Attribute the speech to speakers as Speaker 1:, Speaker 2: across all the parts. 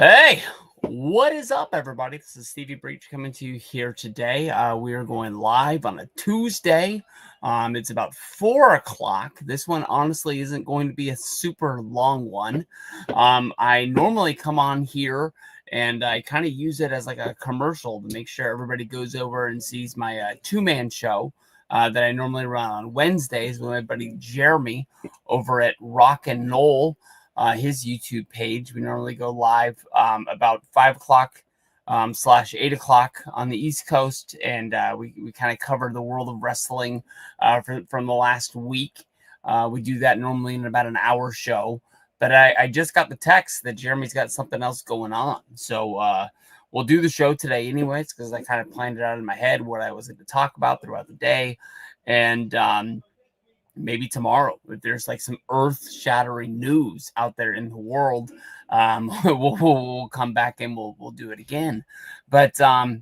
Speaker 1: Hey, what is up, everybody? This is Stevie Breach coming to you here today. We are going live on a Tuesday. It's about 4 o'clock. This one honestly isn't going to be a super long one. I normally come on here and I kind of use it as like a commercial to make sure everybody goes over and sees my two-man show that I normally run on Wednesdays with my buddy Jeremy over at Rock and Knoll. His YouTube page. We normally go live about 5 o'clock / 8 o'clock on the East Coast, and we kind of cover the world of wrestling from the last week. We do that normally in about an hour show, but I just got the text that Jeremy's got something else going on, so we'll do the show today anyways, because I kind of planned it out in my head what I was going to talk about throughout the day, and maybe tomorrow, if there's like some earth-shattering news out there in the world, we'll come back and we'll do it again. But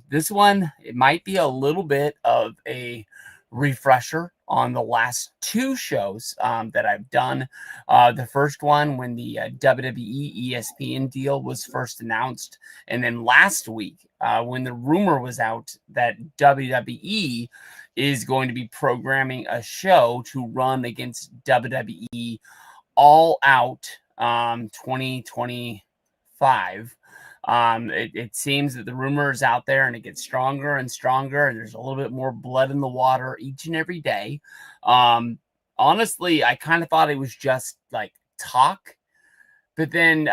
Speaker 1: this one, it might be a little bit of a refresher on the last two shows that I've done. The first one when the WWE ESPN deal was first announced, and then last week when the rumor was out that WWE is going to be programming a show to run against WWE All Out 2025. It seems that the rumor is out there and it gets stronger and stronger, and there's a little bit more blood in the water each and every day. Honestly, I kind of thought it was just like talk, but then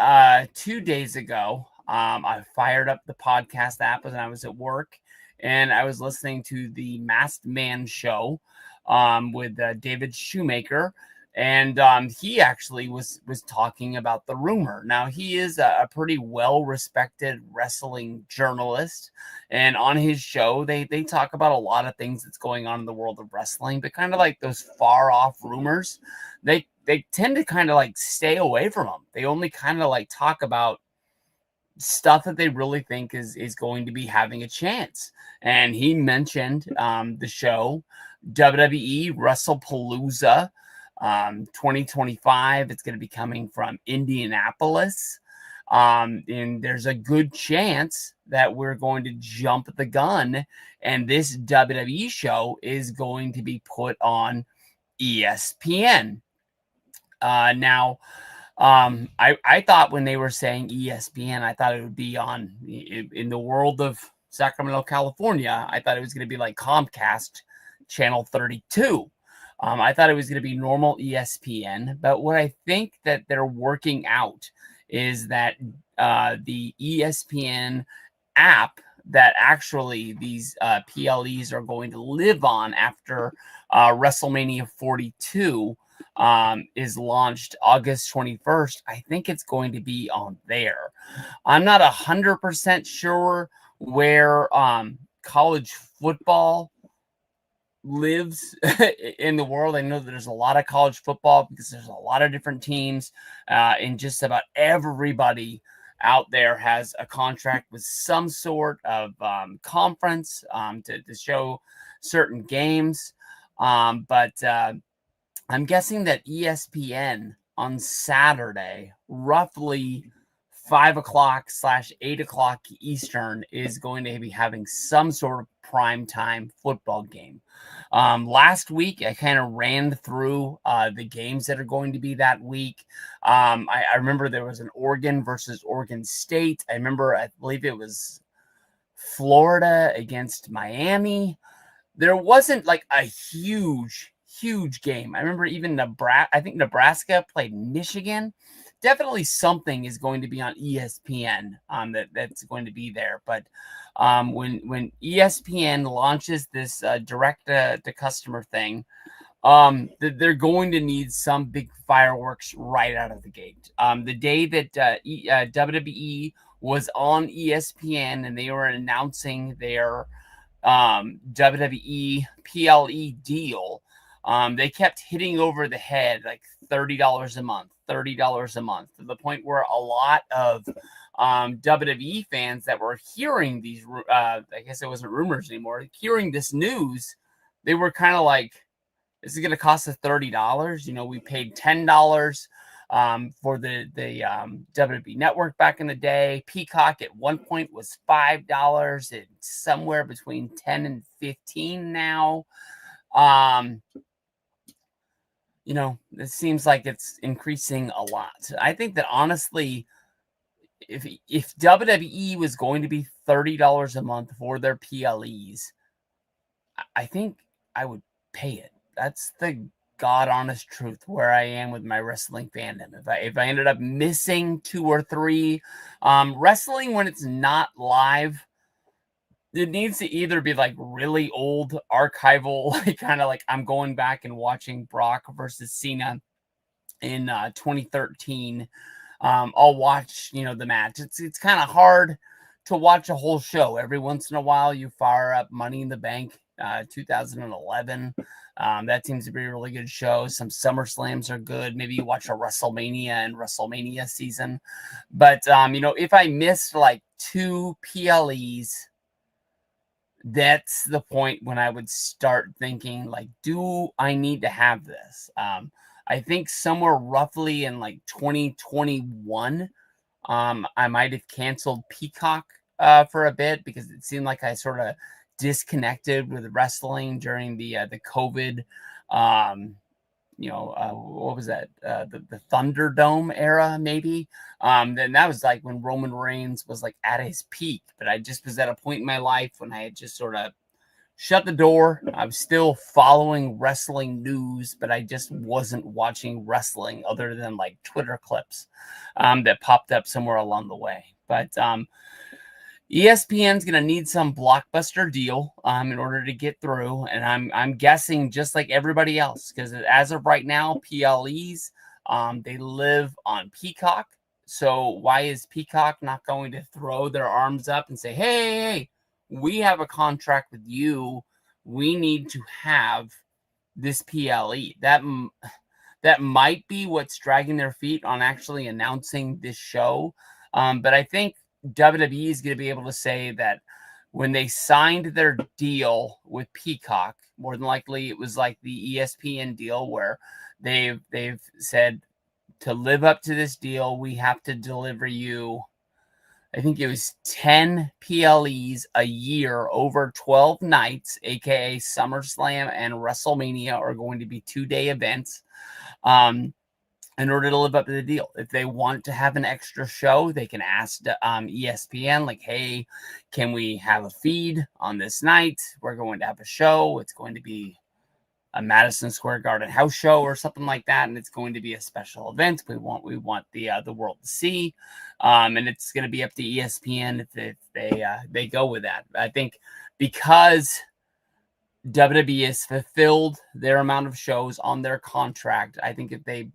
Speaker 1: 2 days ago, I fired up the podcast app when I was at work, and I was listening to the Masked Man show with David Shoemaker, and he actually was talking about the rumor. Now, he is a pretty well-respected wrestling journalist, and on his show, they talk about a lot of things that's going on in the world of wrestling, but kind of like those far-off rumors, they tend to kind of like stay away from them. They only kind of like talk about stuff that they really think is going to be having a chance. And he mentioned the show WWE Wrestlepalooza 2025. It's going to be coming from Indianapolis. And there's a good chance that we're going to jump the gun, and this WWE show is going to be put on ESPN. Now, I thought when they were saying ESPN, I thought it would be on in the world of Sacramento, California. I thought it was going to be like Comcast channel 32. I thought it was going to be normal ESPN, but what I think that they're working out is that the ESPN app that actually these PLEs are going to live on after WrestleMania 42 is launched August 21st. I think it's going to be on there. I'm not 100% sure where college football lives in the world. I know that there's a lot of college football because there's a lot of different teams, and just about everybody out there has a contract with some sort of conference to show certain games. But I'm guessing that ESPN on Saturday, roughly 5 o'clock / 8 o'clock Eastern, is going to be having some sort of primetime football game. Last week, I kind of ran through the games that are going to be that week. I remember there was an Oregon versus Oregon State. I believe it was Florida against Miami. There wasn't like a huge game. I remember even I think Nebraska played Michigan. Definitely something is going to be on ESPN that's going to be there. But when ESPN launches this direct to customer thing, they're going to need some big fireworks right out of the gate. The day that WWE was on ESPN and they were announcing their WWE PLE deal, they kept hitting over the head like $30 a month, to the point where a lot of WWE fans that were hearing these, I guess it wasn't rumors anymore, hearing this news, they were kind of like, this is going to cost us $30. We paid $10 for the WWE Network back in the day. Peacock at one point was $5. It's somewhere between 10 and 15 now. It seems like it's increasing a lot. I think that honestly, if WWE was going to be $30 a month for their PLEs, I think I would pay it. That's the God honest truth where I am with my wrestling fandom. If I ended up missing 2 or 3, wrestling when it's not live, it needs to either be like really old archival, like kind of like I'm going back and watching Brock versus Cena in 2013. I'll watch, the match. It's kind of hard to watch a whole show. Every once in a while, you fire up Money in the Bank, 2011. That seems to be a really good show. Some SummerSlams are good. Maybe you watch a WrestleMania and WrestleMania season. But, if I missed like 2 PLEs, that's the point when I would start thinking, like, do I need to have this? I think somewhere roughly in like 2021, I might have canceled Peacock for a bit because it seemed like I sort of disconnected with wrestling during the COVID. What was that? The Thunderdome era, maybe. Then that was like when Roman Reigns was like at his peak. But I just was at a point in my life when I had just sort of shut the door. I was still following wrestling news, but I just wasn't watching wrestling other than like Twitter clips that popped up somewhere along the way. But ESPN's going to need some blockbuster deal in order to get through. And I'm guessing just like everybody else, because as of right now, PLEs, they live on Peacock. So why is Peacock not going to throw their arms up and say, hey, we have a contract with you. We need to have this PLE. That might be what's dragging their feet on actually announcing this show. But I think WWE is going to be able to say that when they signed their deal with Peacock, more than likely it was like the ESPN deal where they've said to live up to this deal, we have to deliver you, I think it was 10 PLEs a year over 12 nights, aka SummerSlam and WrestleMania are going to be 2-day events. In order to live up to the deal. If they want to have an extra show, they can ask ESPN, like, hey, can we have a feed on this night? We're going to have a show. It's going to be a Madison Square Garden house show or something like that, and it's going to be a special event. We want the world to see, and it's going to be up to ESPN if they go with that. I think because WWE has fulfilled their amount of shows on their contract, I think if they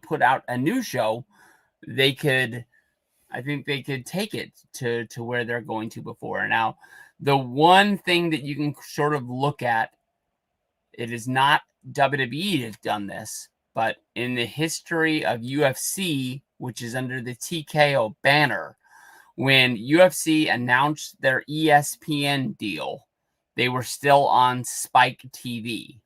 Speaker 1: put out a new show, I think they could take it to where they're going to before. Now, the one thing that you can sort of look at, it is not WWE has done this, but in the history of UFC, which is under the TKO banner, when UFC announced their ESPN deal, they were still on Spike TV.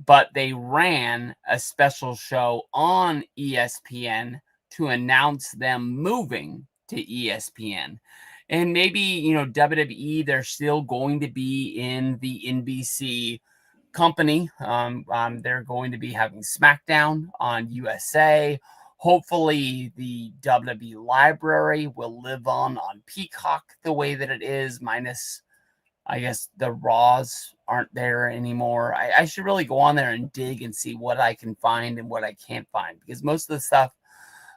Speaker 1: But they ran a special show on ESPN to announce them moving to ESPN. And maybe, WWE, they're still going to be in the NBC company. They're going to be having SmackDown on USA. Hopefully, the WWE library will live on Peacock the way that it is, minus, I guess, the Raws aren't there anymore. I should really go on there and dig and see what I can find and what I can't find, because most of the stuff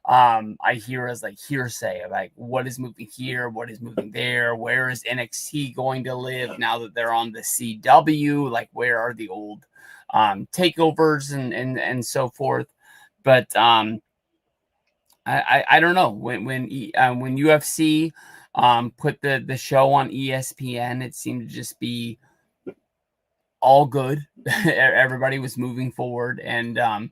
Speaker 1: I hear is like hearsay of like what is moving here, what is moving there, where is NXT going to live now that they're on the CW, like where are the old takeovers and so forth. But I don't know when UFC put the show on ESPN, it seemed to just be all good. Everybody was moving forward, and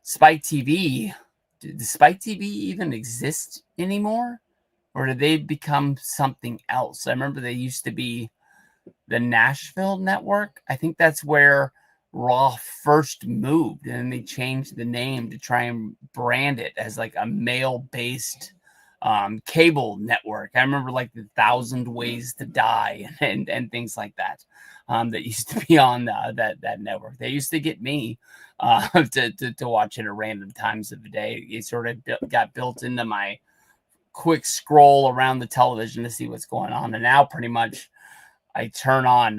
Speaker 1: Spike TV. Does Spike TV even exist anymore, or did they become something else? I remember they used to be the Nashville Network. I think that's where Raw first moved, and then they changed the name to try and brand it as like a male-based cable network. I remember like the 1,000 Ways to Die and things like that that used to be on that network. They used to get me to watch it at random times of the day. It sort of got built into my quick scroll around the television to see what's going on. And now pretty much I turn on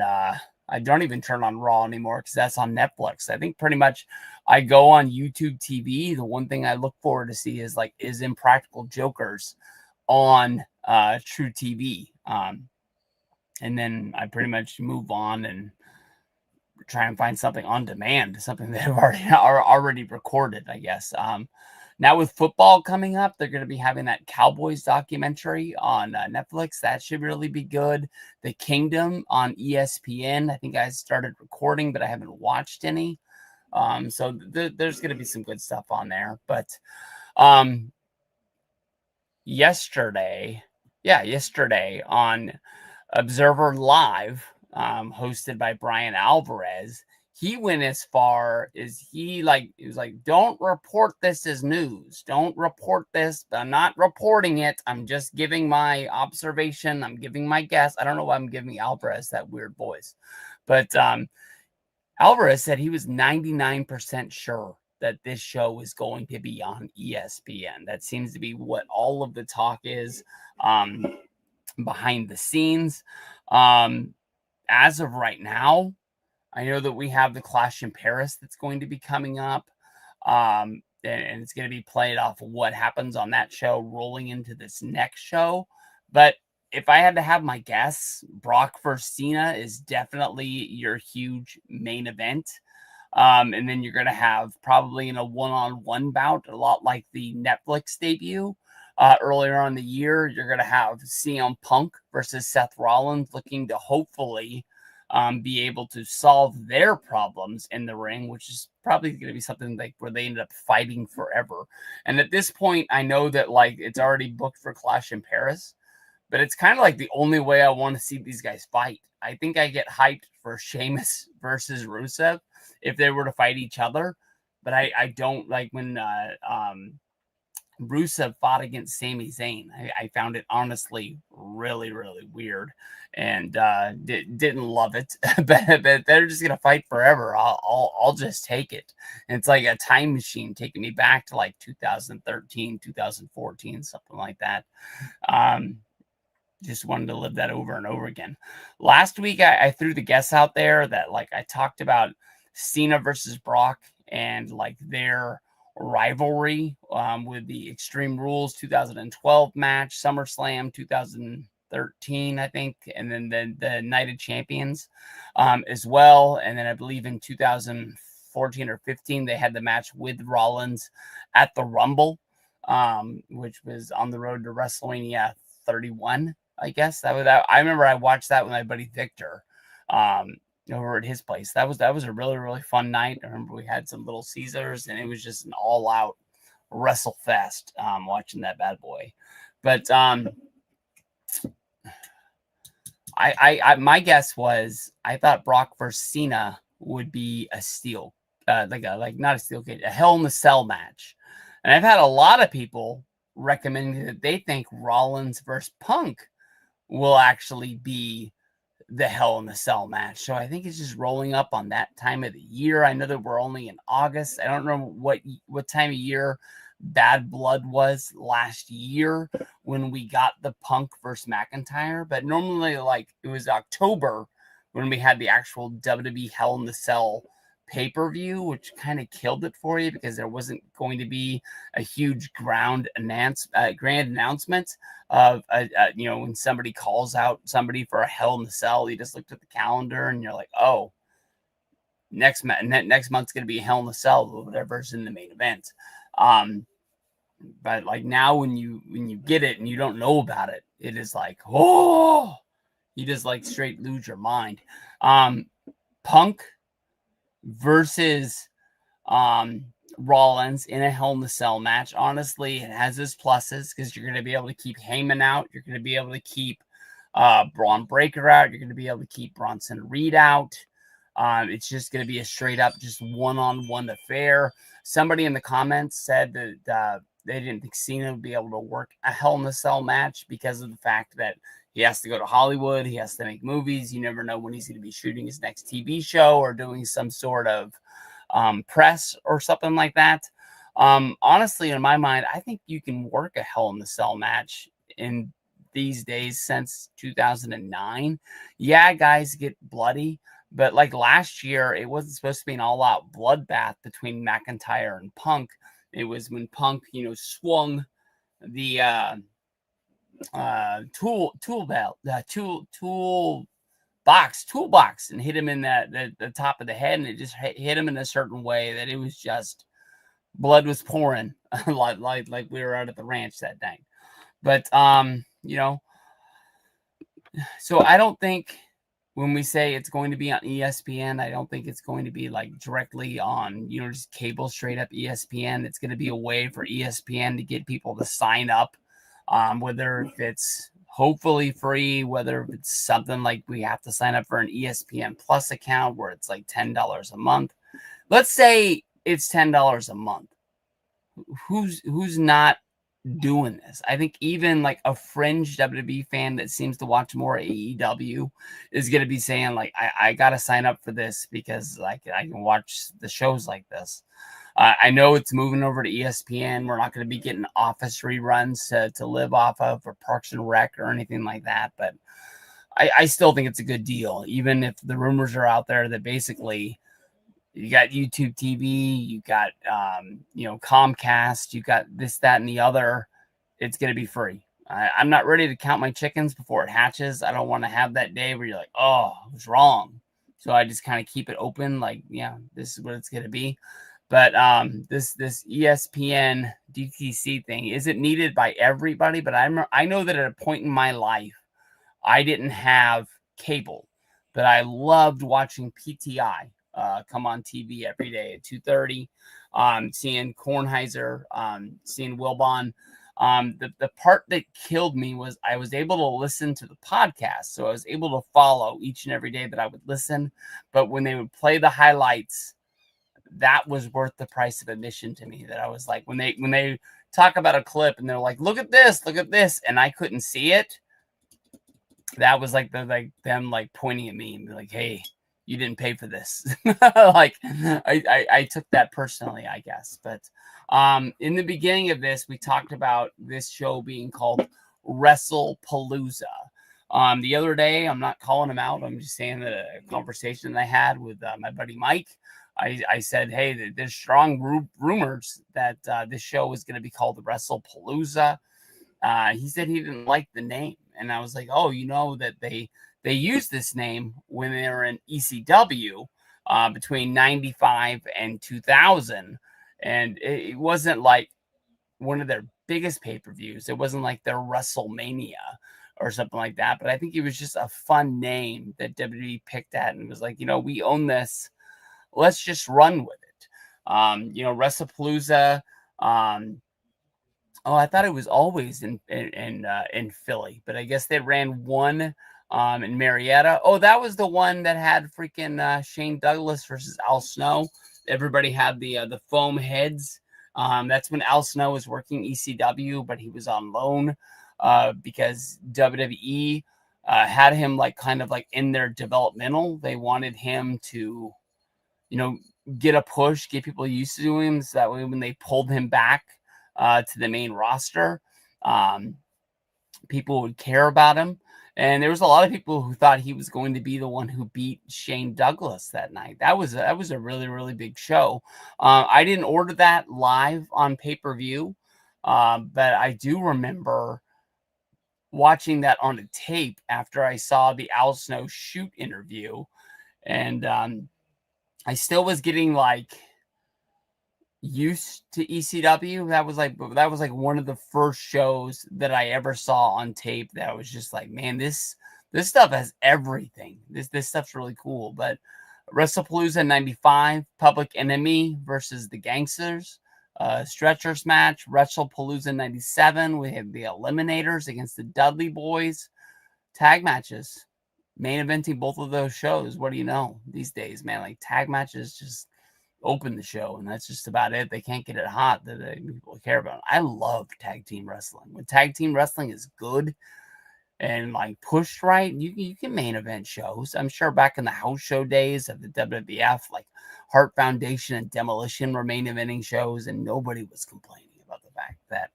Speaker 1: I don't even turn on Raw anymore because that's on Netflix. I think pretty much I go on YouTube TV. The one thing I look forward to see is Impractical Jokers on True TV. And then I pretty much move on and try and find something on demand, something that I've already recorded, I guess. Now with football coming up, they're going to be having that Cowboys documentary on Netflix. That should really be good. The Kingdom on ESPN. I think I started recording, but I haven't watched any. So there's going to be some good stuff on there. But yesterday on Observer Live, hosted by Brian Alvarez, he went as far as he was like, don't report this as news. Don't report this. I'm not reporting it. I'm just giving my observation. I'm giving my guess. I don't know why I'm giving Alvarez that weird voice. But Alvarez said he was 99% sure that this show is going to be on ESPN. That seems to be what all of the talk is behind the scenes. As of right now, I know that we have the Clash in Paris that's going to be coming up. And it's going to be played off of what happens on that show rolling into this next show. But if I had to have my guess, Brock versus Cena is definitely your huge main event. And then you're going to have probably in a one-on-one bout, a lot like the Netflix debut earlier on the year, you're going to have CM Punk versus Seth Rollins, looking to hopefully be able to solve their problems in the ring, which is probably going to be something like where they end up fighting forever. And at this point, I know that it's already booked for Clash in Paris, but it's kind of like the only way I want to see these guys fight. I think I get hyped for Sheamus versus Rusev if they were to fight each other, but I don't like when Rusev fought against Sami Zayn. I found it honestly really, really weird and didn't love it. but they're just gonna fight forever. I'll just take it. And it's like a time machine taking me back to like 2013, 2014, something like that. Just wanted to live that over and over again. Last week, I threw the guess out there that I talked about Cena versus Brock and their rivalry with the Extreme Rules 2012 match, SummerSlam 2013, I think, and then the Night of Champions as well. And then I believe in 2014 or 15, they had the match with Rollins at the Rumble, which was on the road to WrestleMania 31, I guess. I remember I watched that with my buddy Victor over at his place. That was a really, really fun night. I remember we had some Little Caesars, and it was just an all-out wrestle fest watching that bad boy. But my guess was I thought Brock versus Cena would be a steel, not a steel cage, a Hell in a Cell match. And I've had a lot of people recommending that they think Rollins versus Punk will actually be the Hell in the Cell match. So I think it's just rolling up on that time of the year. I know that we're only in August. I don't know what time of year Bad Blood was last year when we got the Punk versus McIntyre, but normally it was October when we had the actual WWE Hell in the Cell pay-per-view, which kind of killed it for you because there wasn't going to be a huge grand announcement of when somebody calls out somebody for a Hell in the Cell. You just looked at the calendar and you're like, oh, next month's going to be a Hell in the Cell, whatever's in the main event. But now when you get it and you don't know about it, it is like, oh, you just straight lose your mind. Punk versus Rollins in a Hell in the Cell match. Honestly, it has its pluses because you're going to be able to keep Heyman out. You're going to be able to keep Braun Breaker out. You're going to be able to keep Bronson Reed out. It's just going to be a straight up, just one-on-one affair. Somebody in the comments said that they didn't think Cena would be able to work a Hell in a Cell match because of the fact that he has to go to Hollywood. He has to make movies. You never know when he's going to be shooting his next TV show or doing some sort of press or something like that. Honestly, in my mind, I think you can work a Hell in a Cell match in these days since 2009. Yeah, guys get bloody, but like last year, it wasn't supposed to be an all-out bloodbath between McIntyre and Punk. It was when Punk, swung the toolbox and hit him in the top of the head, and it just hit him in a certain way that it was just blood was pouring like we were out at the ranch that day. But so I don't think when we say it's going to be on ESPN, I don't think it's going to be like directly on, just cable straight up ESPN. It's going to be a way for ESPN to get people to sign up, whether if it's hopefully free, whether it's something like we have to sign up for an ESPN Plus account where it's like $10 a month. Let's say it's $10 a month. Who's not doing this? I think even like a fringe WWE fan that seems to watch more AEW is going to be saying like, I got to sign up for this because like I can watch the shows like this. I know it's moving over to ESPN. We're not going to be getting Office reruns to live off of or Parks and Rec or anything like that. But I still think it's a good deal, even if the rumors are out there that basically you got YouTube TV, you got, Comcast, you got this, that, and the other. It's going to be free. I'm not ready to count my chickens before it hatches. I don't want to have that day where you're like, oh, I was wrong. So I just kind of keep it open. Like, yeah, this is what it's going to be. But this ESPN DTC thing isn't needed by everybody. But I know that at a point in my life, I didn't have cable, but I loved watching PTI come on TV every day at 2:30. Seeing Kornheiser, seeing Wilbon. The part that killed me was I was able to listen to the podcast. So I was able to follow each and every day that I would listen. But when they would play the highlights, that was worth the price of admission to me. That I was like, when they talk about a clip and they're like, look at this, and I couldn't see it. That was like them pointing at me and be like, hey, you didn't pay for this. Like I took that personally, I guess. But in the beginning of this, we talked about this show being called Wrestlepalooza. The other day, I'm not calling him out. I'm just saying that a conversation that I had with my buddy Mike, I said, hey, there's strong rumors that this show was going to be called Wrestlepalooza. He said he didn't like the name. And I was like, oh, that they used this name when they were in ECW between 95 and 2000. And it wasn't like one of their biggest pay-per-views. It wasn't like their WrestleMania or something like that. But I think it was just a fun name that WWE picked at and was like, we own this. Let's just run with it. Wrestlepalooza. I thought it was always in Philly, but I guess they ran one in Marietta. Oh, that was the one that had freaking Shane Douglas versus Al Snow. Everybody had the foam heads. That's when Al Snow was working ECW, but he was on loan because WWE had him kind of in their developmental. They wanted him to, get a push, get people used to him, so that way when they pulled him back to the main roster, people would care about him. And there was a lot of people who thought he was going to be the one who beat Shane Douglas that night. That was a really, really big show. I didn't order that live on pay-per-view, but I do remember watching that on a tape after I saw the Al Snow shoot interview. And I still was getting used to ECW. That was like one of the first shows that I ever saw on tape that I was just like, man, this stuff has everything. This stuff's really cool. But Wrestlepalooza 95, Public Enemy versus the Gangsters, Stretchers match. Wrestlepalooza 97, we had the Eliminators against the Dudley Boys. Tag matches. main eventing both of those shows. What do you know these days, man? Like tag matches just open the show, and that's just about it. They can't get it hot that people care about. I love tag team wrestling. When tag team wrestling is good and like pushed right, you can main event shows. I'm sure back in the house show days of the WWF, like Heart Foundation and Demolition were main eventing shows, and nobody was complaining about the fact that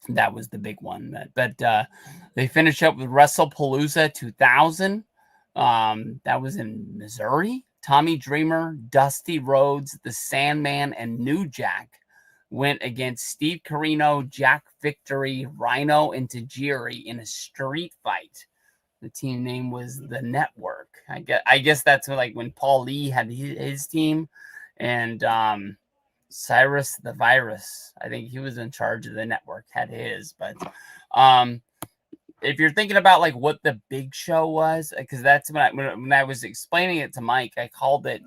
Speaker 1: that was the big one. But they finish up with Wrestlepalooza 2000. That was in Missouri. Tommy Dreamer, Dusty Rhodes, the Sandman, and New Jack went against Steve Corino, Jack Victory, Rhino, and Tajiri in a street fight. The team name was The Network. I guess that's like when Paul Lee had his team, and Cyrus the Virus, I think he was in charge of The Network, had his. But if you're thinking about like what the big show was, because that's when I was explaining it to Mike, I called it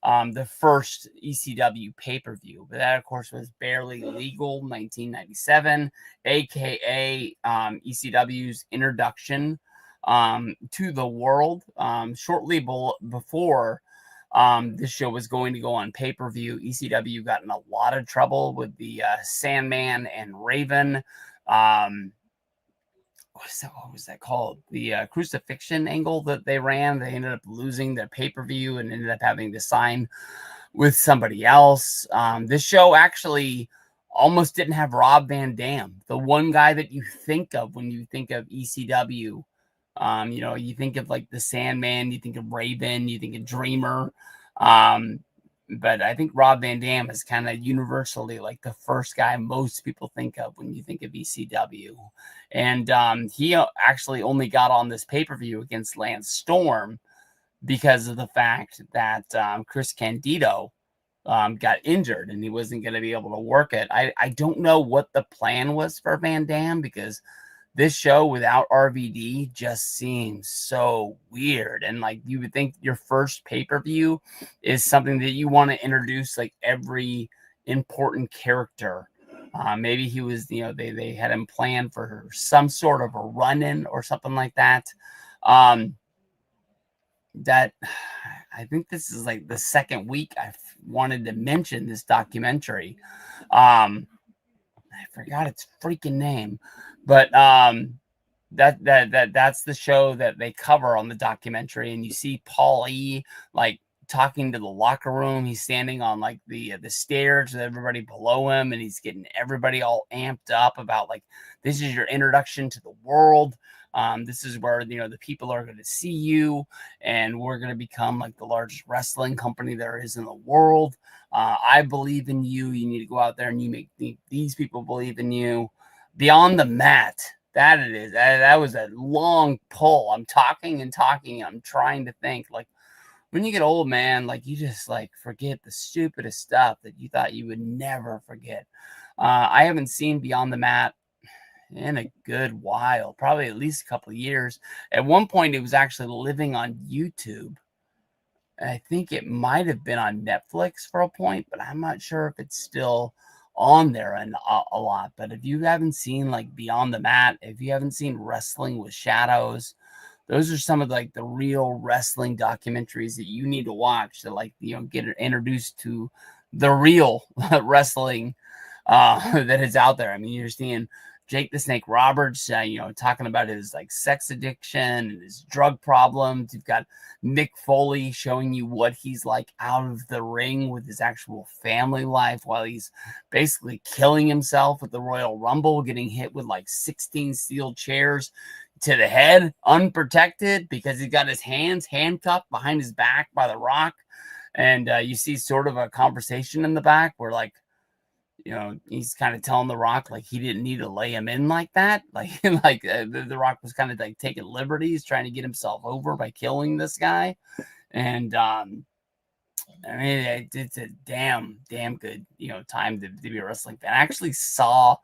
Speaker 1: the first ECW pay-per-view, but that of course was Barely Legal 1997, aka ECW's introduction to the world. Shortly before this show was going to go on pay-per-view, ECW got in a lot of trouble with the Sandman and Raven. What was that called? The crucifixion angle that they ran. They ended up losing their pay-per-view and ended up having to sign with somebody else. This show actually almost didn't have Rob Van Dam, the one guy that you think of when you think of ECW. You think of like the Sandman, you think of Raven, you think of Dreamer. But I think Rob Van Dam is kind of universally like the first guy most people think of when you think of ECW. And he actually only got on this pay-per-view against Lance Storm because of the fact that Chris Candido got injured and he wasn't going to be able to work it. I don't know what the plan was for Van Dam, because this show without RVD just seems so weird. And like you would think your first pay-per-view is something that you want to introduce like every important character. Maybe he was, they had him planned for some sort of a run-in or something like that. That I think this is like the second week I've wanted to mention this documentary. I forgot its freaking name, but that's the show that they cover on the documentary, and you see Paul E like talking to the locker room. He's standing on like the stairs with everybody below him, and he's getting everybody all amped up about like, this is your introduction to the world. This is where the people are going to see you, and we're going to become like the largest wrestling company there is in the world. I believe in you. You need to go out there and you make these people believe in you. Beyond the Mat. That it is. That was a long pull. I'm talking and talking. I'm trying to think. Like, when you get old, man, like you just like forget the stupidest stuff that you thought you would never forget. I haven't seen Beyond the Mat in a good while, probably at least a couple of years. At one point, it was actually living on YouTube. I think it might have been on Netflix for a point, but I'm not sure if it's still on there and a lot. But if you haven't seen like Beyond the Mat, if you haven't seen Wrestling with Shadows, those are some of like the real wrestling documentaries that you need to watch to like get introduced to the real wrestling that is out there. I mean, you're seeing Jake the Snake Roberts, talking about his like sex addiction and his drug problems. You've got Mick Foley showing you what he's like out of the ring with his actual family life while he's basically killing himself at the Royal Rumble, getting hit with like 16 steel chairs to the head, unprotected, because he's got his hands handcuffed behind his back by the Rock. And you see sort of a conversation in the back where like, he's kind of telling the Rock like he didn't need to lay him in like that. Like, the Rock was kind of like taking liberties, trying to get himself over by killing this guy. And I mean, it's a damn good time to be a wrestling fan. I actually saw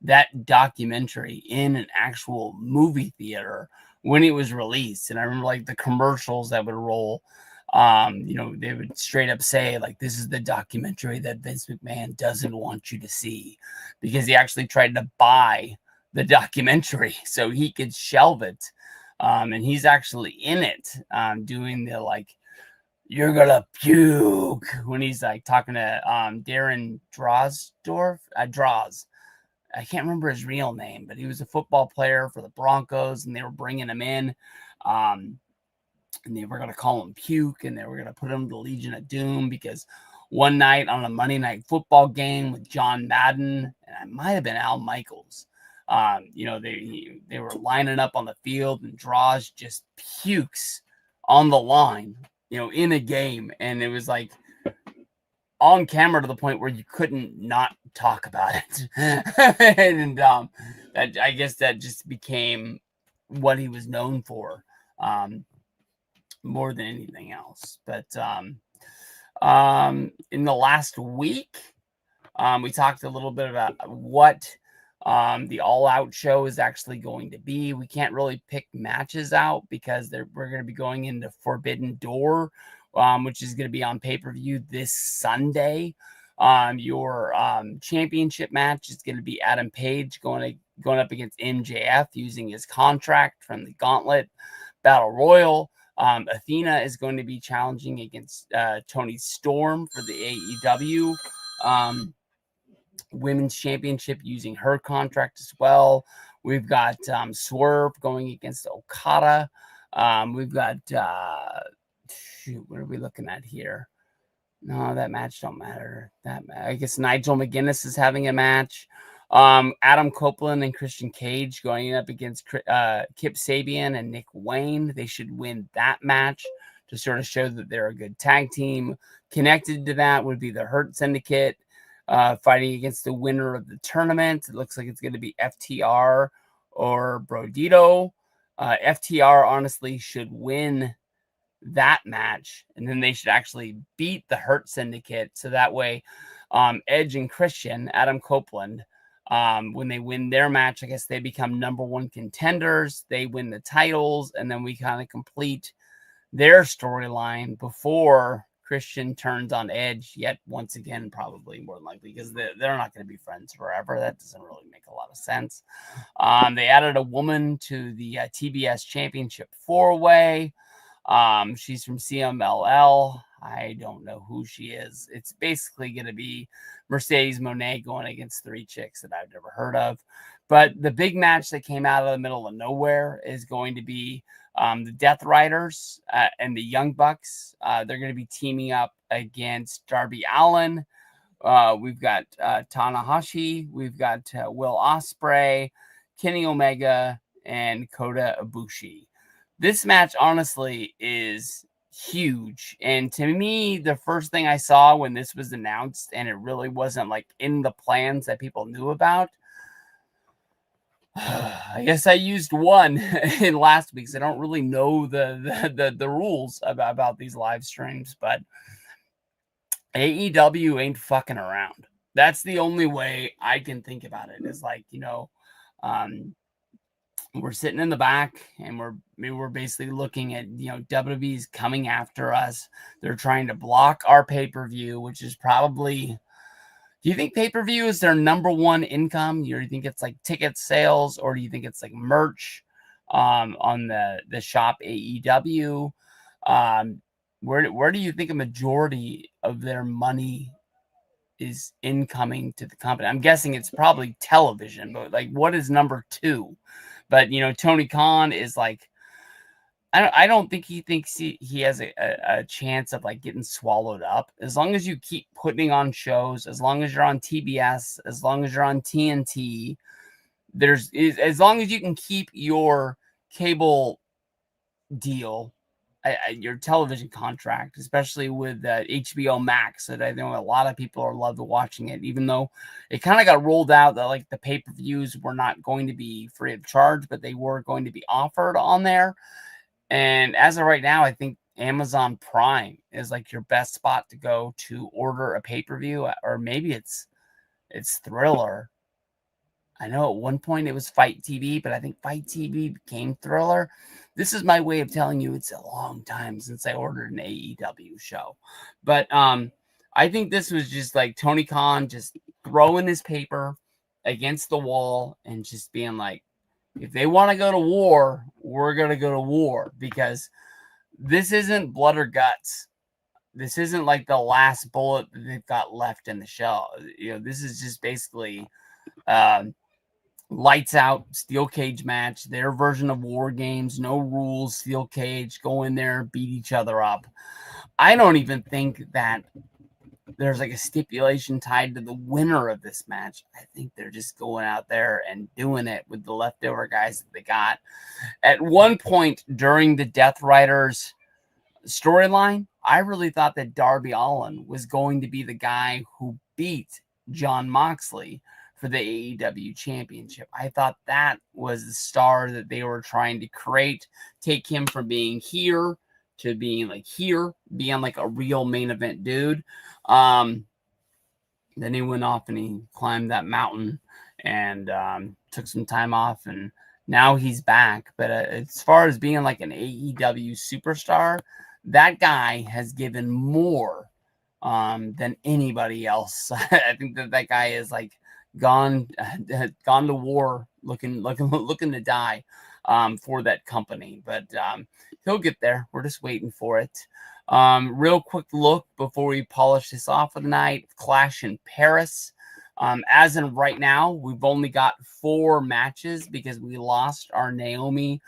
Speaker 1: that documentary in an actual movie theater when it was released, and I remember like the commercials that would roll. They would straight up say like, this is the documentary that Vince McMahon doesn't want you to see, because he actually tried to buy the documentary so he could shelve it. And he's actually in it, doing the like, "You're gonna puke" when he's like talking to Darren Draws. I can't remember his real name, but he was a football player for the Broncos, and they were bringing him in. And they were going to call him Puke, and they were going to put him in the Legion of Doom because one night on a Monday Night Football game with John Madden, and it might have been Al Michaels, they were lining up on the field, and Draws just pukes on the line, in a game, and it was like on camera to the point where you couldn't not talk about it. And I guess that just became what he was known for. More than anything else. But in the last week, we talked a little bit about what the All Out show is actually going to be. We can't really pick matches out because we're going to be going into Forbidden Door, which is going to be on pay-per-view this Sunday. Your championship match is going to be Adam Page going up against MJF using his contract from the Gauntlet Battle Royal. Athena is going to be challenging against Toni Storm for the AEW Women's Championship using her contract as well. We've got Swerve going against Okada. We've got what are we looking at here? No, that match don't matter. I guess Nigel McGuinness is having a match. Adam Copeland and Christian Cage going up against Kip Sabian and Nick Wayne. They should win that match to sort of show that they're a good tag team. Connected to that would be the Hurt Syndicate fighting against the winner of the tournament. It looks like it's going to be FTR or Brodito. FTR honestly should win that match, and then they should actually beat the Hurt Syndicate, so that way Edge and Christian, Adam Copeland, when they win their match, I guess they become number one contenders. They win the titles, and then we kind of complete their storyline before Christian turns on Edge yet once again, probably more than likely, because they're not going to be friends forever. That doesn't really make a lot of sense. They added a woman to the TBS Championship 4-way. She's from CMLL. I don't know who she is. It's basically going to be Mercedes Moné going against 3 chicks that I've never heard of. But the big match that came out of the middle of nowhere is going to be the Death Riders and the Young Bucks. They're going to be teaming up against Darby Allin. We've got Tanahashi. We've got Will Ospreay, Kenny Omega, and Kota Ibushi. This match, honestly, is huge. And to me, the first thing I saw when this was announced, and it really wasn't like in the plans that people knew about, I guess I used one in last week's. I don't really know the rules about these live streams, but AEW ain't fucking around. That's the only way I can think about it. Is like, we're sitting in the back, and we're basically looking at, WWE's coming after us. They're trying to block our pay-per-view, which is probably. Do you think pay-per-view is their number one income? Or do you think it's like ticket sales, or do you think it's like merch on the shop AEW? Where do you think a majority of their money is incoming to the company? I'm guessing it's probably television, but like, what is number 2? But Tony Khan is like, I don't think he thinks he has a chance of like getting swallowed up. As long as you keep putting on shows, as long as you're on TBS, as long as you're on TNT, as long as you can keep your cable deal, your television contract, especially with HBO Max, that I know a lot of people are loving watching it, even though it kind of got rolled out that like the pay-per-views were not going to be free of charge, but they were going to be offered on there. And as of right now, I think Amazon Prime is like your best spot to go to order a pay-per-view, or maybe it's Thriller. I know at one point it was Fight TV, but I think Fight TV became Thriller. This is my way of telling you it's a long time since I ordered an AEW show. But I think this was just like Tony Khan just throwing his paper against the wall and just being like, if they want to go to war, we're going to go to war, because this isn't blood or guts. This isn't like the last bullet that they've got left in the show. This is just basically lights out, steel cage match, their version of War Games, no rules, steel cage, go in there, beat each other up. I don't even think that there's like a stipulation tied to the winner of this match. I think they're just going out there and doing it with the leftover guys that they got. At one point during the Death Riders storyline, I really thought that Darby Allin was going to be the guy who beat Jon Moxley for the AEW championship. I thought that was the star that they were trying to create, take him from being here to being like here, being like a real main event dude. Then he went off and he climbed that mountain and took some time off, and now he's back. But as far as being like an AEW superstar, that guy has given more than anybody else. I think that guy is like gone to war, looking to die for that company. But he'll get there. We're just waiting for it. Real quick look before we polish this off for the night. Clash in Paris. As in right now, we've only got 4 matches because we lost our Naomi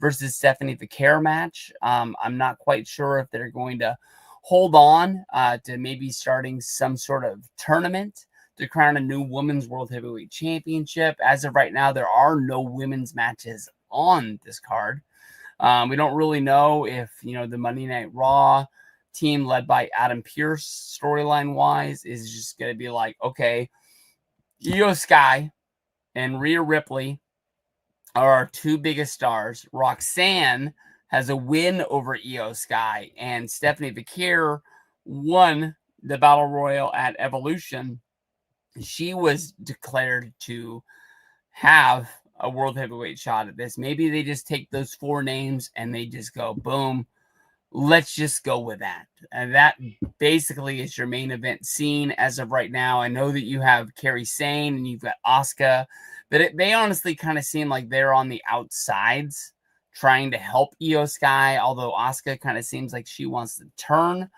Speaker 1: versus Stephanie Vaquer match. I'm not quite sure if they're going to hold on to maybe starting some sort of tournament to crown a new women's world heavyweight championship. As of right now, there are no women's matches on this card. We don't really know if, the Monday Night Raw team led by Adam Pearce storyline wise is just going to be like, okay, Io Sky and Rhea Ripley are our 2 biggest stars. Roxanne has a win over Io Sky, and Stephanie Vaquer won the Battle Royal at Evolution. She was declared to have a world heavyweight shot at this. Maybe they just take those 4 names and they just go, boom, let's just go with that. And that basically is your main event scene as of right now. I know that you have Kairi Sane and you've got Asuka, but they honestly kind of seem like they're on the outsides trying to help Io Sky, although Asuka kind of seems like she wants to turn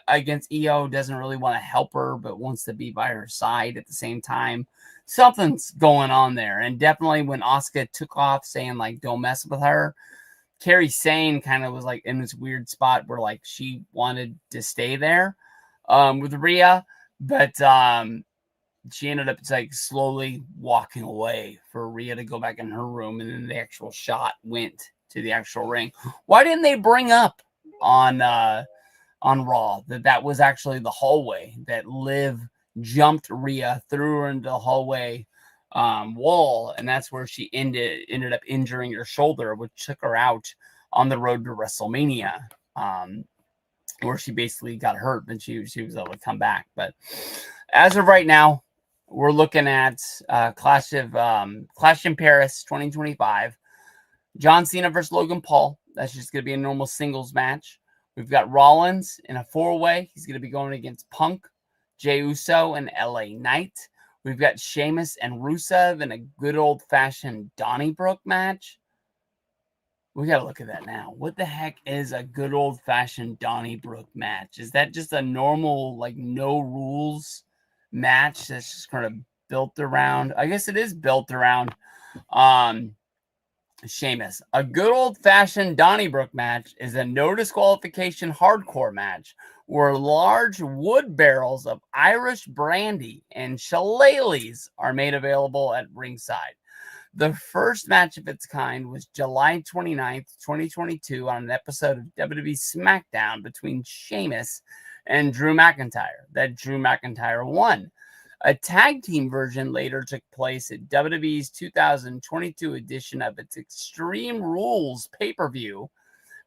Speaker 1: against Io, doesn't really want to help her, but wants to be by her side at the same time. Something's going on there. And definitely when Asuka took off saying, like, don't mess with her, Kairi Sane kind of was like in this weird spot where like she wanted to stay there with Rhea, but she ended up like slowly walking away for Rhea to go back in her room, and then the actual shot went to the actual ring. Why didn't they bring up on Raw that was actually the hallway that Liv jumped Rhea, threw her into the hallway wall, and that's where she ended up injuring her shoulder, which took her out on the road to WrestleMania, where she basically got hurt and she was able to come back. But as of right now, we're looking at Clash in Paris 2025. John Cena versus Logan Paul. That's just going to be a normal singles match. We've got Rollins in a 4-way. He's going to be going against Punk, Jey Uso, and LA Knight. We've got Sheamus and Rusev in a good old-fashioned Donnybrook match. We got to look at that now. What the heck is a good old-fashioned Donnybrook match? Is that just a normal, like, no-rules match that's just kind of built around? I guess it is built around Sheamus. A good old-fashioned Donnybrook match is a no disqualification hardcore match where large wood barrels of Irish brandy and shillelaghs are made available at ringside. The first match of its kind was July 29th, 2022 on an episode of WWE SmackDown between Sheamus and Drew McIntyre that Drew McIntyre won. A tag team version later took place at WWE's 2022 edition of its Extreme Rules pay-per-view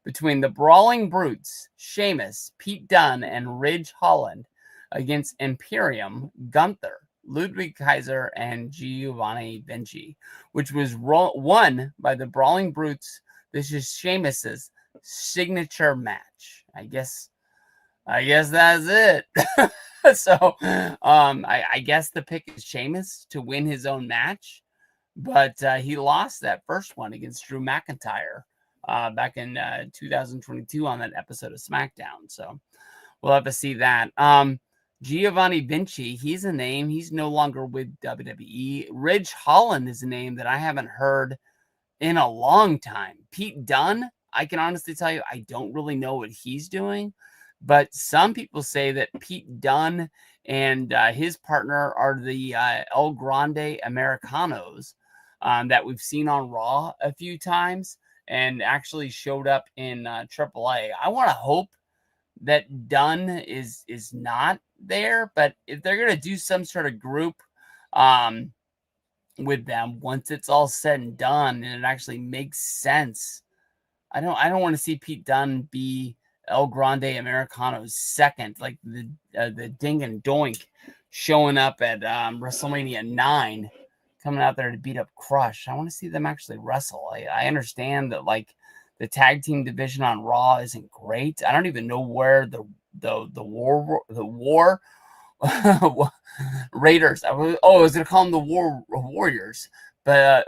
Speaker 1: between the Brawling Brutes, Sheamus, Pete Dunne, and Ridge Holland against Imperium, Gunther, Ludwig Kaiser, and Giovanni Vinci, which was won by the Brawling Brutes. This is Sheamus's signature match. I guess that's it. So I guess the pick is Sheamus to win his own match. but he lost that first one against Drew McIntyre back in 2022 on that episode of SmackDown. So we'll have to see that. Giovanni Vinci, he's a name. He's no longer with WWE. Ridge Holland is a name that I haven't heard in a long time. Pete Dunne, I can honestly tell you, I don't really know what he's doing, but some people say that Pete Dunne and his partner are the El Grande Americanos that we've seen on Raw a few times and actually showed up in AAA. I want to hope that Dunn is not there, but if they're gonna do some sort of group with them, once it's all said and done and it actually makes sense, I don't want to see Pete Dunne be El Grande Americano's second, like the Ding and Doink showing up at WrestleMania 9, coming out there to beat up Crush. I want to see them actually wrestle. I understand that like the tag team division on Raw isn't great. I don't even know where the war Raiders. I was gonna call them the Warriors, but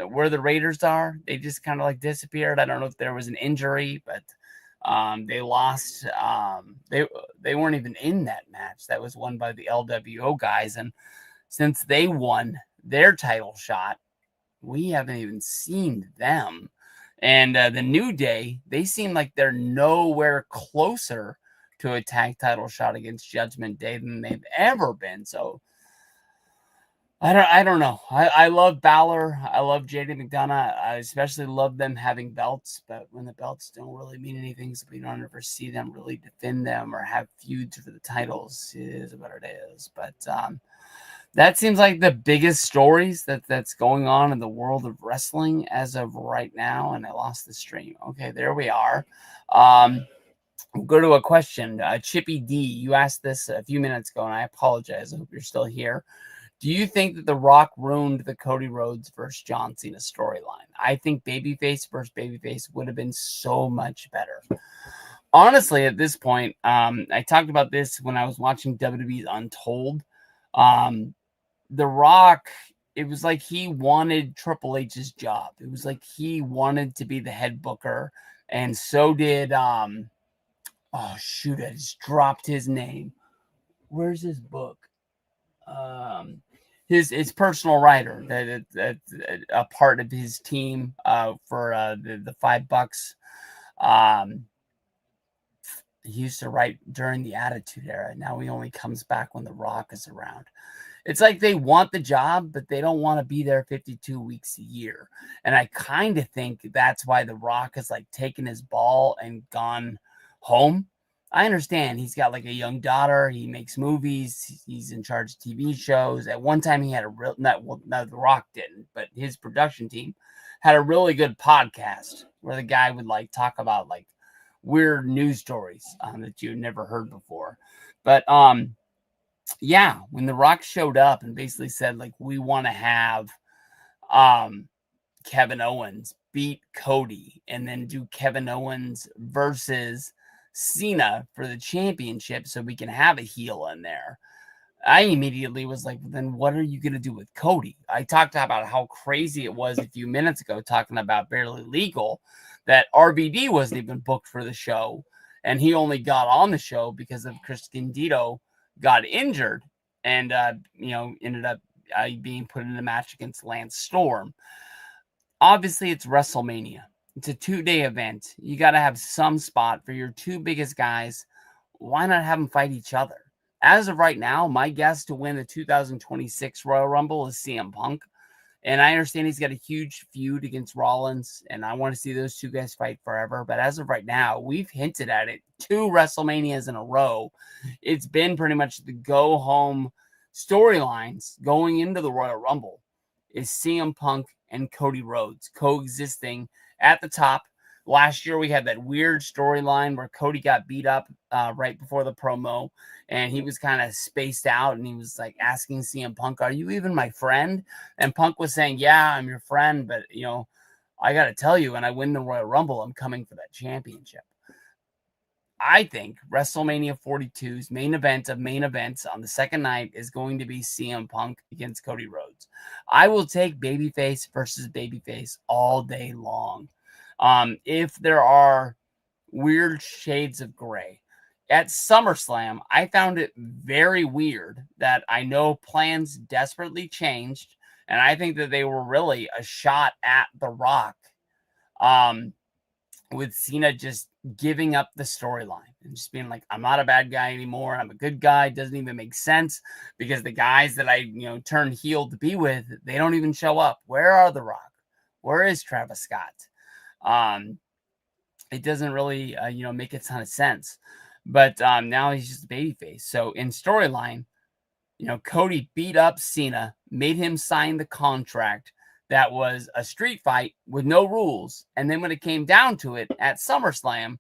Speaker 1: where the Raiders are, they just kind of like disappeared. I don't know if there was an injury, but they lost. They weren't even in that match. That was won by the LWO guys, and since they won their title shot, we haven't even seen them. And the New Day, they seem like they're nowhere closer to a tag title shot against Judgment Day than they've ever been. So I don't know. I love Balor. I love JD McDonough. I especially love them having belts, but when the belts don't really mean anything, so we don't ever see them really defend them or have feuds for the titles, it is what it is. But that seems like the biggest stories that's going on in the world of wrestling as of right now. And I lost the stream. Okay, there we are. We'll go to a question. Chippy D, you asked this a few minutes ago, and I apologize. I hope you're still here. Do you think that The Rock ruined the Cody Rhodes versus John Cena storyline? I think babyface versus babyface would have been so much better. Honestly, at this point, I talked about this when I was watching WWE's Untold. The Rock, it was like he wanted Triple H's job. It was like he wanted to be the head booker, and so did oh shoot, I just dropped his name. Where's his book? His personal writer, that a part of his team for the $5. He used to write during the Attitude Era. Now he only comes back when The Rock is around. It's like they want the job, but they don't want to be there 52 weeks a year. And I kind of think that's why The Rock has like taken his ball and gone home. I understand he's got like a young daughter. He makes movies. He's in charge of TV shows. At one time, he had a real, The Rock didn't, but his production team had a really good podcast where the guy would like talk about like weird news stories that you never heard before. But yeah, when The Rock showed up and basically said like we want to have Kevin Owens beat Cody and then do Kevin Owens versus Cena for the championship so we can have a heel in there, I immediately was like, then what are you going to do with Cody? I talked about how crazy it was a few minutes ago talking about Barely Legal, that RVD wasn't even booked for the show, and he only got on the show because of Chris Candido got injured and, ended up being put in a match against Lance Storm. Obviously, it's WrestleMania. It's a 2-day event. You got to have some spot for your two biggest guys. Why not have them fight each other? As of right now, my guess to win the 2026 Royal Rumble is CM Punk. And I understand he's got a huge feud against Rollins, and I want to see those two guys fight forever. But as of right now, we've hinted at it 2 WrestleManias in a row. It's been pretty much the go-home storylines going into the Royal Rumble is CM Punk and Cody Rhodes coexisting at the top. Last year, we had that weird storyline where Cody got beat up right before the promo, and he was kind of spaced out, and he was like asking CM Punk, "Are you even my friend?" And Punk was saying, "Yeah, I'm your friend, but I got to tell you, when I win the Royal Rumble, I'm coming for that championship." I think WrestleMania 42's main event of main events on the second night is going to be CM Punk against Cody Rhodes. I will take babyface versus babyface all day long. If there are weird shades of gray. At SummerSlam, I found it very weird that I know plans desperately changed, and I think that they were really a shot at The Rock. With Cena just giving up the storyline and just being like, I'm not a bad guy anymore. I'm a good guy. It doesn't even make sense because the guys that I, turned heel to be with, they don't even show up. Where are The Rock? Where is Travis Scott? It doesn't really, make a ton of sense. But now he's just a babyface. So in storyline, Cody beat up Cena, made him sign the contract that was a street fight with no rules. And then when it came down to it at SummerSlam,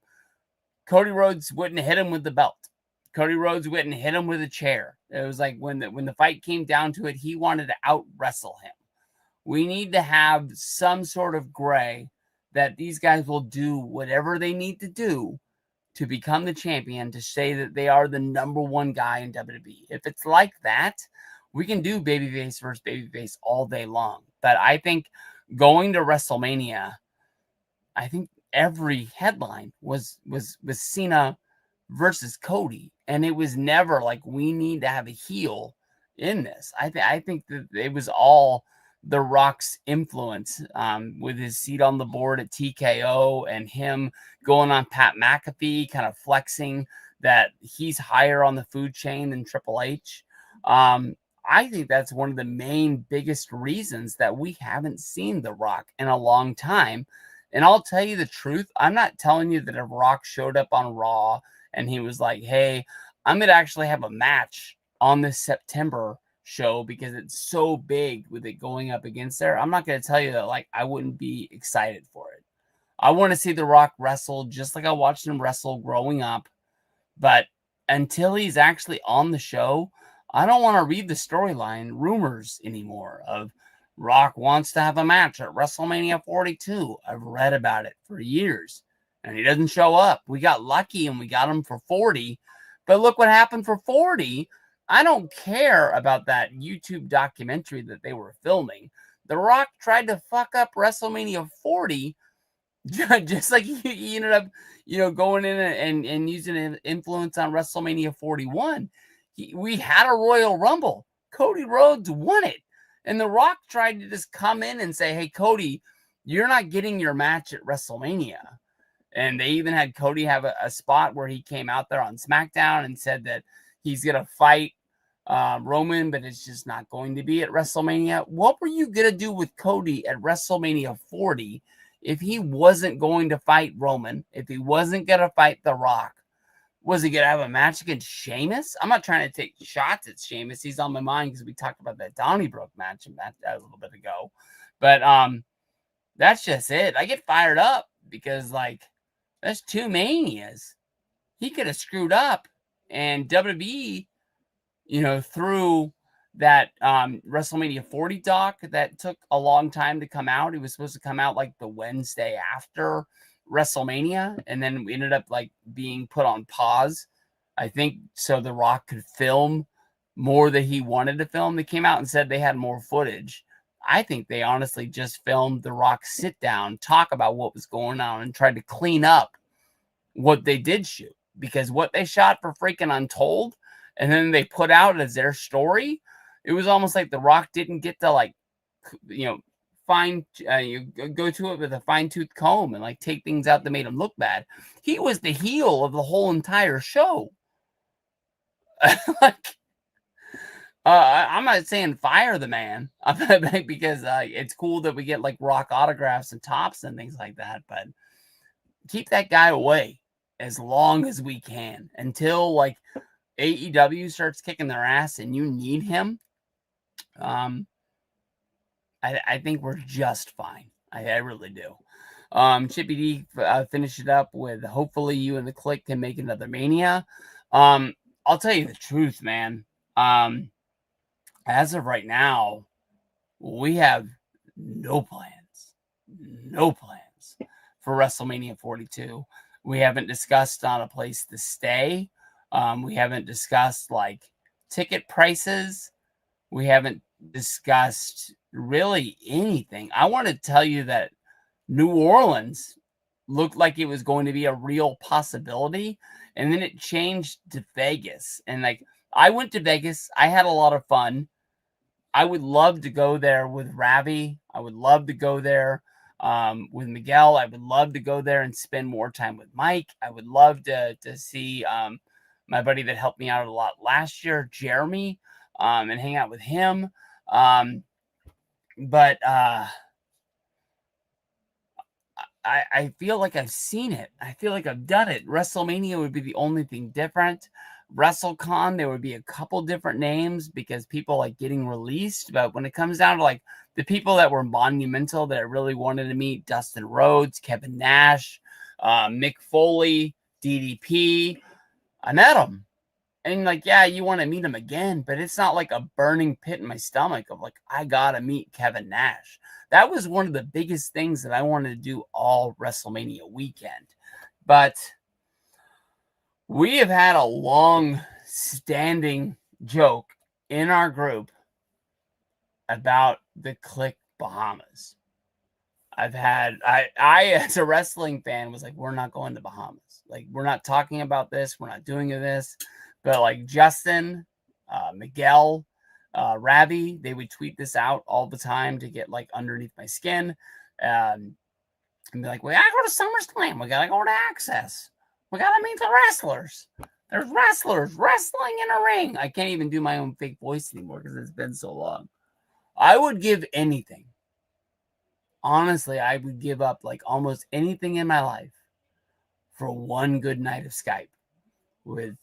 Speaker 1: Cody Rhodes wouldn't hit him with the belt. Cody Rhodes wouldn't hit him with a chair. It was like when the fight came down to it, he wanted to out wrestle him. We need to have some sort of gray that these guys will do whatever they need to do to become the champion, to say that they are the number one guy in WWE. If it's like that, we can do babyface versus babyface all day long. But I think going to WrestleMania, I think every headline was Cena versus Cody, and it was never like we need to have a heel in this. I think that it was all The Rock's influence, with his seat on the board at TKO and him going on Pat McAfee, kind of flexing that he's higher on the food chain than Triple H. I think that's one of the main biggest reasons that we haven't seen The Rock in a long time. And I'll tell you the truth, I'm not telling you that if Rock showed up on Raw and he was like, hey, I'm going to actually have a match on this September show because it's so big with it going up against there. I'm not going to tell you that like I wouldn't be excited for it. I want to see The Rock wrestle just like I watched him wrestle growing up. But until he's actually on the show, I don't want to read the storyline rumors anymore of Rock wants to have a match at WrestleMania 42. I've read about it for years, and he doesn't show up. We got lucky, and we got him for 40. But look what happened for 40. I don't care about that YouTube documentary that they were filming. The Rock tried to fuck up WrestleMania 40, just like he ended up, going in and using an influence on WrestleMania 41. We had a Royal Rumble. Cody Rhodes won it. And The Rock tried to just come in and say, hey, Cody, you're not getting your match at WrestleMania. And they even had Cody have a spot where he came out there on SmackDown and said that he's going to fight Roman, but it's just not going to be at WrestleMania. What were you going to do with Cody at WrestleMania 40 if he wasn't going to fight Roman, if he wasn't going to fight The Rock? Was he going to have a match against Sheamus? I'm not trying to take shots at Sheamus. He's on my mind because we talked about that Donnybrook match a little bit ago. But that's just it. I get fired up because, like, that's 2 manias. He could have screwed up. And WWE, through that WrestleMania 40 doc that took a long time to come out. It was supposed to come out like the Wednesday after WrestleMania, and then we ended up like being put on pause, I think, so The Rock could film more that he wanted to film. They came out and said they had more footage. I think they honestly just filmed The Rock sit down, talk about what was going on, and tried to clean up what they did shoot, because what they shot for freaking Untold and then they put out as their story, it was almost like The Rock didn't get to like, you go to it with a fine-tooth comb and like take things out that made him look bad. He was the heel of the whole entire show. I'm not saying fire the man because it's cool that we get like Rock autographs and tops and things like that, but keep that guy away as long as we can until like AEW starts kicking their ass and you need him. I think we're just fine. I really do. Chippy D finished it up with hopefully you and the Click can make another Mania. I'll tell you the truth, man. As of right now, we have no plans for WrestleMania 42. We haven't discussed on a place to stay. We haven't discussed like ticket prices. We haven't discussed really anything. I want to tell you that New Orleans looked like it was going to be a real possibility, and then it changed to Vegas. And like, I went to Vegas, I had a lot of fun. I would love to go there with Ravi. I would love to go there with Miguel. I would love to go there and spend more time with Mike. I would love to see my buddy that helped me out a lot last year, Jeremy, and hang out with him. But I feel like I've seen it. I feel like I've done it. WrestleMania would be the only thing different. WrestleCon, there would be a couple different names because people like getting released. But when it comes down to like the people that were monumental that I really wanted to meet, Dustin Rhodes, Kevin Nash, Mick Foley, DDP, I met them. And like, yeah, you want to meet him again, but it's not like a burning pit in my stomach of like, I got to meet Kevin Nash. That was one of the biggest things that I wanted to do all WrestleMania weekend. But we have had a long standing joke in our group about the Click Bahamas. I as a wrestling fan was like, we're not going to Bahamas. Like, we're not talking about this. We're not doing this. But like Justin, Miguel, Ravi, they would tweet this out all the time to get like underneath my skin. And be like, we gotta go to SummerSlam. We gotta go to Access. We gotta meet the wrestlers. There's wrestlers wrestling in a ring. I can't even do my own fake voice anymore because it's been so long. I would give anything. Honestly, I would give up like almost anything in my life for one good night of Skype with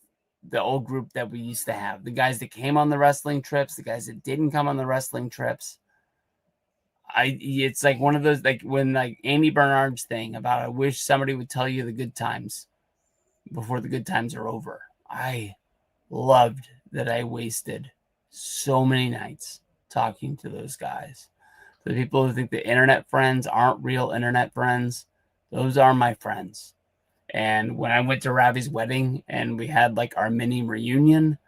Speaker 1: the old group that we used to have. The guys that came on the wrestling trips, the guys that didn't come on the wrestling trips. It's like one of those, like when like Andy Bernard's thing about I wish somebody would tell you the good times before the good times are over. I loved that I wasted so many nights talking to those guys. The people who think the internet friends aren't real internet friends, those are my friends. And when I went to Ravi's wedding and we had like our mini reunion,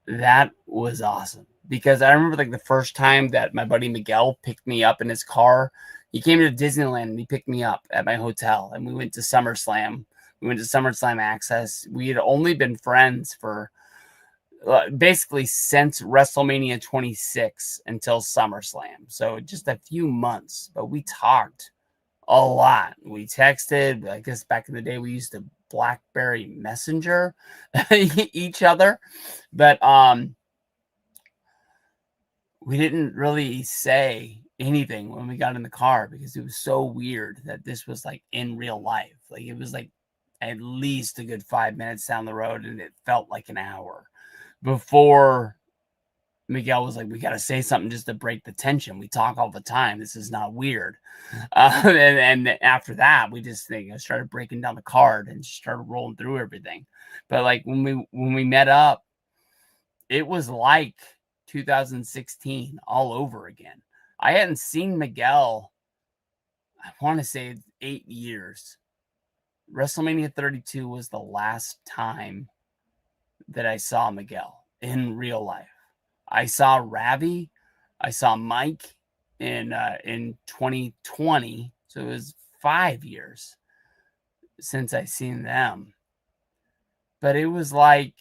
Speaker 1: that was awesome. Because I remember like the first time that my buddy Miguel picked me up in his car. He came to Disneyland and he picked me up at my hotel and we went to SummerSlam. We went to SummerSlam Access. We had only been friends for basically since WrestleMania 26 until SummerSlam. So just a few months, but we talked a lot. We texted. I guess back in the day we used to BlackBerry Messenger each other, but we didn't really say anything when we got in the car because it was so weird that this was like in real life. Like it was like at least a good 5 minutes down the road and it felt like an hour before Miguel was like, we got to say something just to break the tension. We talk all the time. This is not weird. And after that, we just started breaking down the card and started rolling through everything. But like when we met up, it was like 2016 all over again. I hadn't seen Miguel, I want to say 8 years. WrestleMania 32 was the last time that I saw Miguel in real life. I saw Ravi, I saw Mike in 2020, so it was 5 years since I seen them. But it was like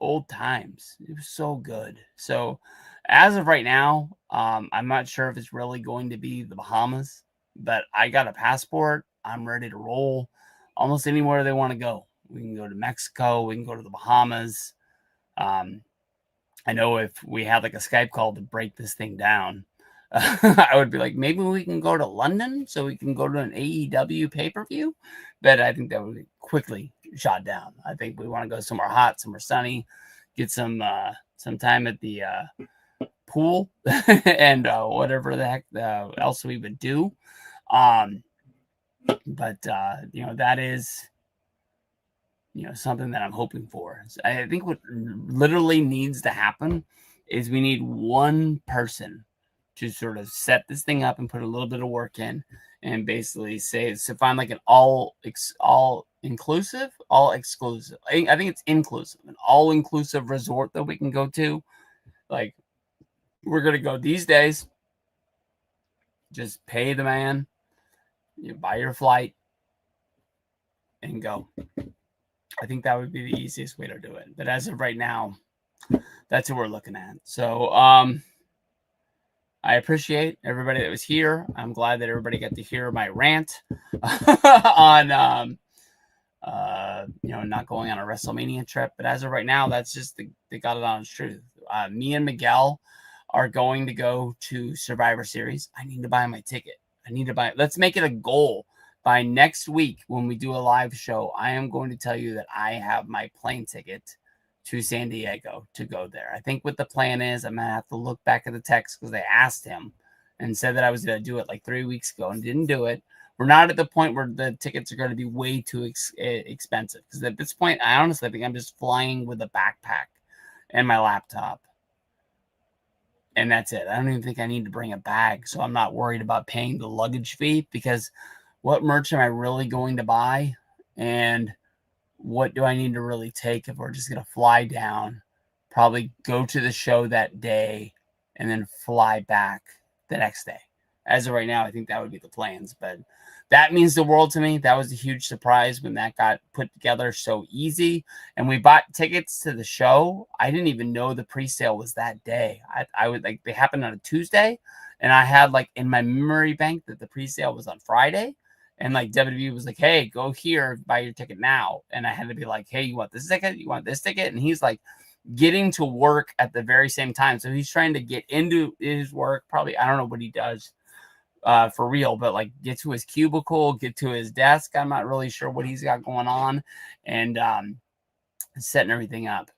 Speaker 1: old times. It was so good. So as of right now, I'm not sure if it's really going to be the Bahamas, but I got a passport. I'm ready to roll almost anywhere they want to go. We can go to Mexico. We can go to the Bahamas. I know if we had like a Skype call to break this thing down, I would be like, maybe we can go to London so we can go to an AEW pay-per-view. But I think that would be quickly shot down. I think we want to go somewhere hot, somewhere sunny, get some time at the pool and whatever the heck else we would do. But that is something that I'm hoping for. I think what literally needs to happen is we need one person to sort of set this thing up and put a little bit of work in and basically say, so find like an all exclusive. I think it's inclusive, an all inclusive resort that we can go to. Like, we're going to go these days. Just pay the man, you buy your flight, and go. I think that would be the easiest way to do it. But as of right now, that's what we're looking at. So, I appreciate everybody that was here. I'm glad that everybody got to hear my rant on, not going on a WrestleMania trip. But as of right now, that's just the got it honest truth. Me and Miguel are going to go to Survivor Series. I need to buy my ticket. Let's make it a goal. By next week, when we do a live show, I am going to tell you that I have my plane ticket to San Diego to go there. I think what the plan is, I'm going to have to look back at the text because they asked him and said that I was going to do it like 3 weeks ago and didn't do it. We're not at the point where the tickets are going to be way too expensive, because at this point, I honestly think I'm just flying with a backpack and my laptop. And that's it. I don't even think I need to bring a bag, so I'm not worried about paying the luggage fee, because what merch am I really going to buy? And what do I need to really take if we're just going to fly down, probably go to the show that day, and then fly back the next day? As of right now, I think that would be the plans, but that means the world to me. That was a huge surprise when that got put together so easy. And we bought tickets to the show. I didn't even know the pre-sale was that day. I would like, they happened on a Tuesday, and I had like in my memory bank that the pre-sale was on Friday. And like WWE was like, hey, go here, buy your ticket now. And I had to be like, hey, you want this ticket? You want this ticket? And he's like getting to work at the very same time. So he's trying to get into his work. Probably, I don't know what he does for real, but like get to his cubicle, get to his desk. I'm not really sure what he's got going on, and setting everything up.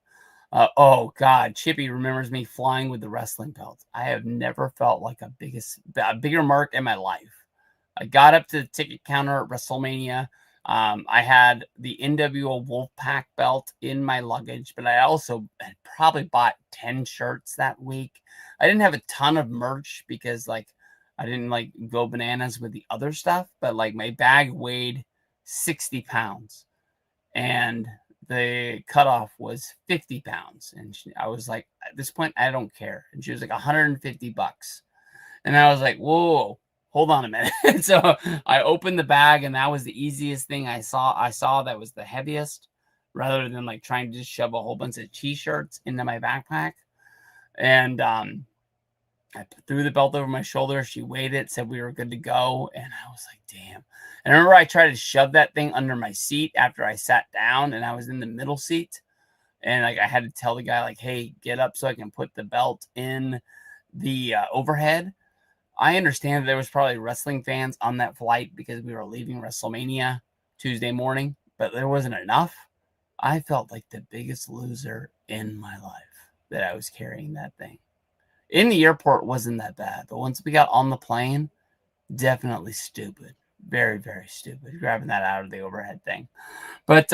Speaker 1: Oh God, Chippy remembers me flying with the wrestling belt. I have never felt like a bigger mark in my life. I got up to the ticket counter at WrestleMania. I had the NWO Wolfpack belt in my luggage, but I also had probably bought 10 shirts that week. I didn't have a ton of merch because like I didn't like go bananas with the other stuff, but like my bag weighed 60 pounds and the cutoff was 50 pounds. And I was like, at this point, I don't care. And she was like $150. And I was like, whoa, hold on a minute. So I opened the bag, and that was the easiest thing I saw. I saw that was the heaviest, rather than like trying to just shove a whole bunch of t-shirts into my backpack. And I threw the belt over my shoulder. She weighed it, said we were good to go. And I was like, damn. And I remember I tried to shove that thing under my seat after I sat down, and I was in the middle seat. And like I had to tell the guy, like, hey, get up so I can put the belt in the overhead. I understand that there was probably wrestling fans on that flight because we were leaving WrestleMania Tuesday morning, but there wasn't enough. I felt like the biggest loser in my life that I was carrying that thing. In the airport wasn't that bad, but once we got on the plane, definitely stupid. Very, very stupid, grabbing that out of the overhead thing. But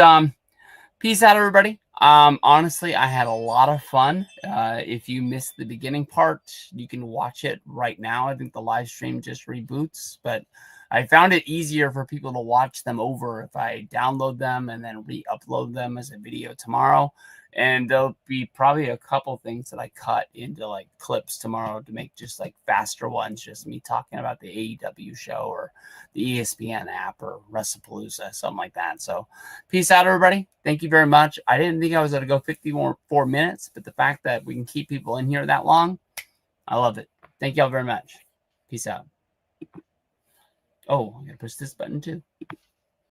Speaker 1: peace out, everybody. Honestly, I had a lot of fun. If you missed the beginning part, you can watch it right now. I think the live stream just reboots, but I found it easier for people to watch them over if I download them and then re-upload them as a video tomorrow. And there'll be probably a couple things that I cut into like clips tomorrow to make just like faster ones, just me talking about the AEW show or the ESPN app or Wrestlepalooza, something like that. So peace out, everybody. Thank you very much. I didn't think I was going to go 54 minutes, but the fact that we can keep people in here that long, I love it. Thank y'all very much. Peace out. Oh, I got to push this button too.